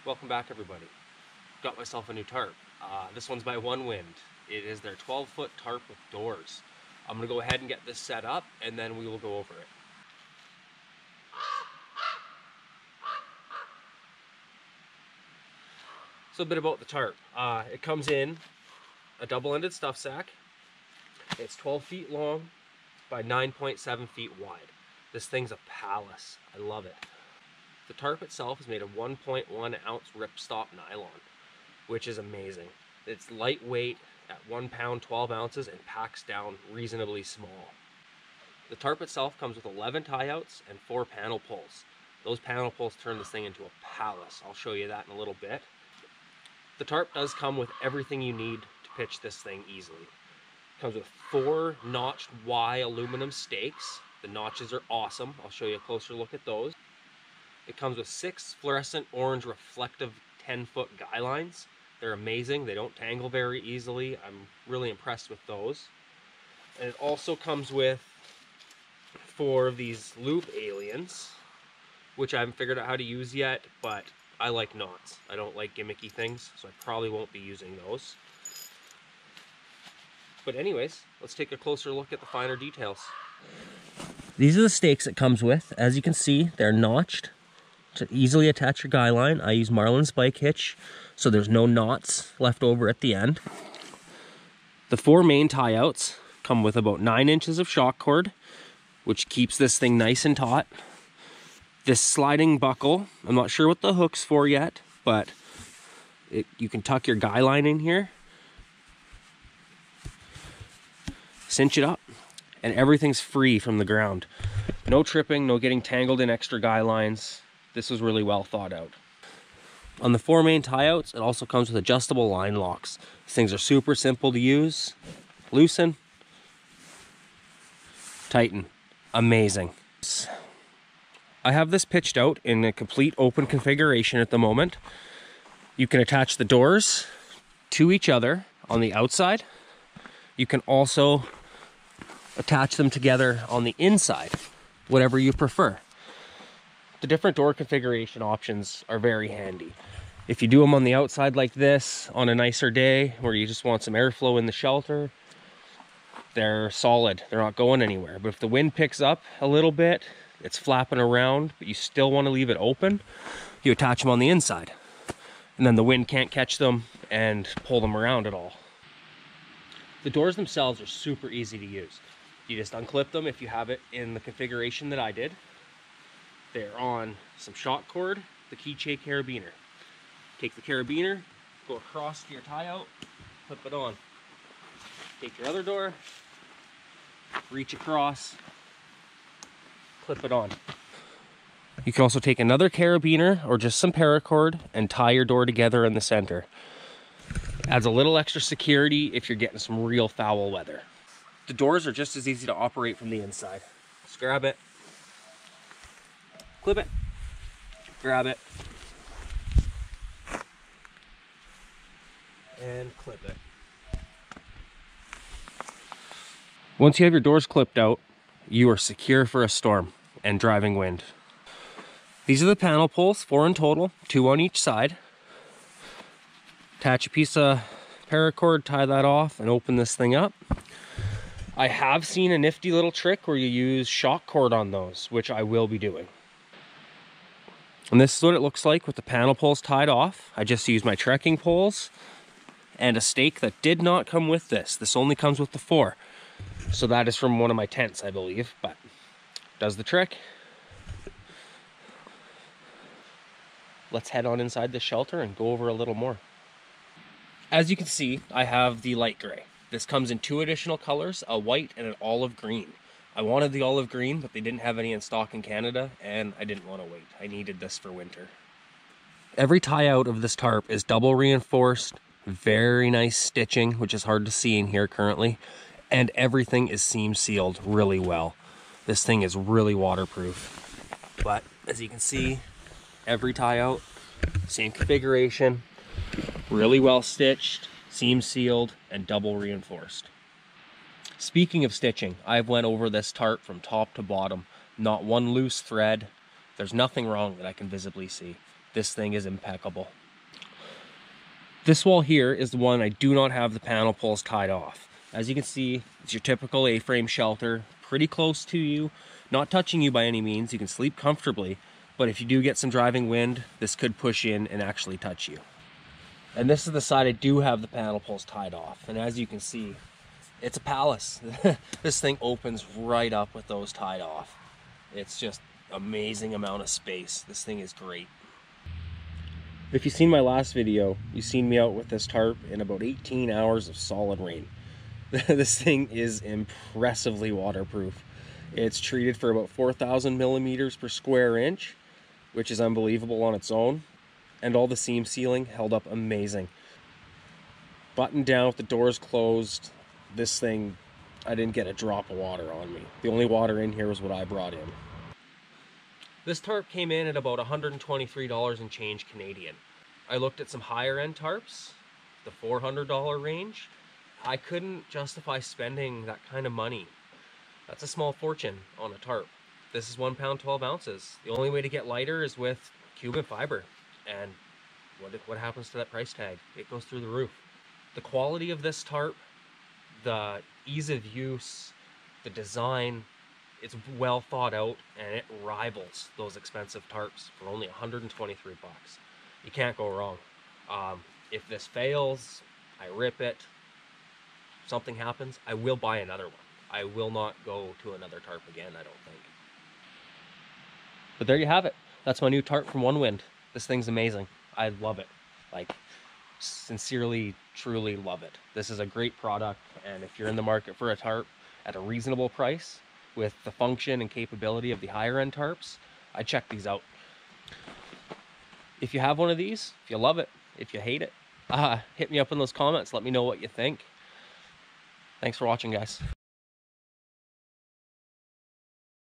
Welcome back, everybody. Got myself a new tarp. This one's by OneWind. It is their 12-foot tarp with doors. I'm going to go ahead and get this set up, and then we will go over it. So a bit about the tarp. It comes in a double-ended stuff sack. It's 12 feet long by 9.7 feet wide. This thing's a palace. I love it. The tarp itself is made of 1.1 ounce ripstop nylon, which is amazing. It's lightweight at 1 pound 12 ounces and packs down reasonably small. The tarp itself comes with 11 tie outs and 4 panel pulls. Those panel pulls turn this thing into a palace. I'll show you that in a little bit. The tarp does come with everything you need to pitch this thing easily. It comes with 4 notched Y aluminum stakes. The notches are awesome. I'll show you a closer look at those. It comes with 6 fluorescent orange reflective 10-foot guy lines. They're amazing. They don't tangle very easily. I'm really impressed with those. And it also comes with 4 of these loop aliens, which I haven't figured out how to use yet, but I like knots. I don't like gimmicky things, so I probably won't be using those. But anyways, let's take a closer look at the finer details. These are the stakes it comes with. As you can see, they're notched to easily attach your guy line. I use Marlin spike hitch, so there's no knots left over at the end. The 4 main tie outs come with about 9 inches of shock cord, which keeps this thing nice and taut. This sliding buckle, I'm not sure what the hook's for yet, but you can tuck your guy line in here, cinch it up, and everything's free from the ground. No tripping, no getting tangled in extra guy lines. This was really well thought out. On the 4 main tie outs, it also comes with adjustable line locks. These things are super simple to use. Loosen, tighten. Amazing. I have this pitched out in a complete open configuration at the moment. You can attach the doors to each other on the outside. You can also attach them together on the inside, whatever you prefer. The different door configuration options are very handy. If you do them on the outside like this, on a nicer day where you just want some airflow in the shelter, they're solid. They're not going anywhere. But if the wind picks up a little bit, it's flapping around, but you still want to leave it open, you attach them on the inside. And then the wind can't catch them and pull them around at all. The doors themselves are super easy to use. You just unclip them if you have it in the configuration that I did. They're on some shock cord, the keychain carabiner. Take the carabiner, go across to your tie out, clip it on. Take your other door, reach across, clip it on. You can also take another carabiner or just some paracord and tie your door together in the center. Adds a little extra security if you're getting some real foul weather. The doors are just as easy to operate from the inside. Just grab it, clip it, grab it, and clip it. Once you have your doors clipped out, you are secure for a storm and driving wind. These are the panel pulls, 4 in total, 2 on each side. Attach a piece of paracord, tie that off, and open this thing up. I have seen a nifty little trick where you use shock cord on those, which I will be doing. And this is what it looks like with the panel pulls tied off. I just used my trekking poles and a stake that did not come with this. This only comes with the 4. So that is from one of my tents, I believe, but does the trick. Let's head on inside the shelter and go over a little more. As you can see, I have the light gray. This comes in 2 additional colors, a white and an olive green. I wanted the olive green, but they didn't have any in stock in Canada, and I didn't want to wait. I needed this for winter. Every tie out of this tarp is double reinforced, very nice stitching, which is hard to see in here currently, and everything is seam sealed really well. This thing is really waterproof. But as you can see, every tie out, same configuration, really well stitched, seam sealed, and double reinforced. Speaking of stitching, I've went over this tarp from top to bottom. Not one loose thread. There's nothing wrong that I can visibly see. This thing is impeccable. This wall here is the one I do not have the panel poles tied off. As you can see, it's your typical A-frame shelter, pretty close to you, not touching you by any means. You can sleep comfortably, but if you do get some driving wind, this could push in and actually touch you. And this is the side I do have the panel poles tied off. And as you can see, it's a palace. This thing opens right up with those tied off. It's just amazing amount of space. This thing is great. If you've seen my last video, you've seen me out with this tarp in about 18 hours of solid rain. This thing is impressively waterproof. It's treated for about 4,000 millimeters per square inch, which is unbelievable on its own. And all the seam sealing held up amazing. Buttoned down with the doors closed, this thing, I didn't get a drop of water on me. The only water in here was what I brought in. This tarp came in at about $123 and change Canadian. I looked at some higher end tarps, the $400 range. I couldn't justify spending that kind of money. That's a small fortune on a tarp. This is 1 pound, 12 ounces. The only way to get lighter is with Cuban fiber. And what happens to that price tag? It goes through the roof. The quality of this tarp, the ease of use, the design, it's well thought out, and it rivals those expensive tarps for only 123 bucks. You can't go wrong. If this fails, I rip it, something happens, I will buy another one. I will not go to another tarp again, I don't think. But there you have it. That's my new tarp from OneWind. This thing's amazing. I love it. Like, sincerely, truly love it. This is a great product, and if you're in the market for a tarp at a reasonable price with the function and capability of the higher end tarps, I check these out. If you have one of these, if you love it, if you hate it, hit me up in those comments. Let me know what you think. Thanks for watching, guys.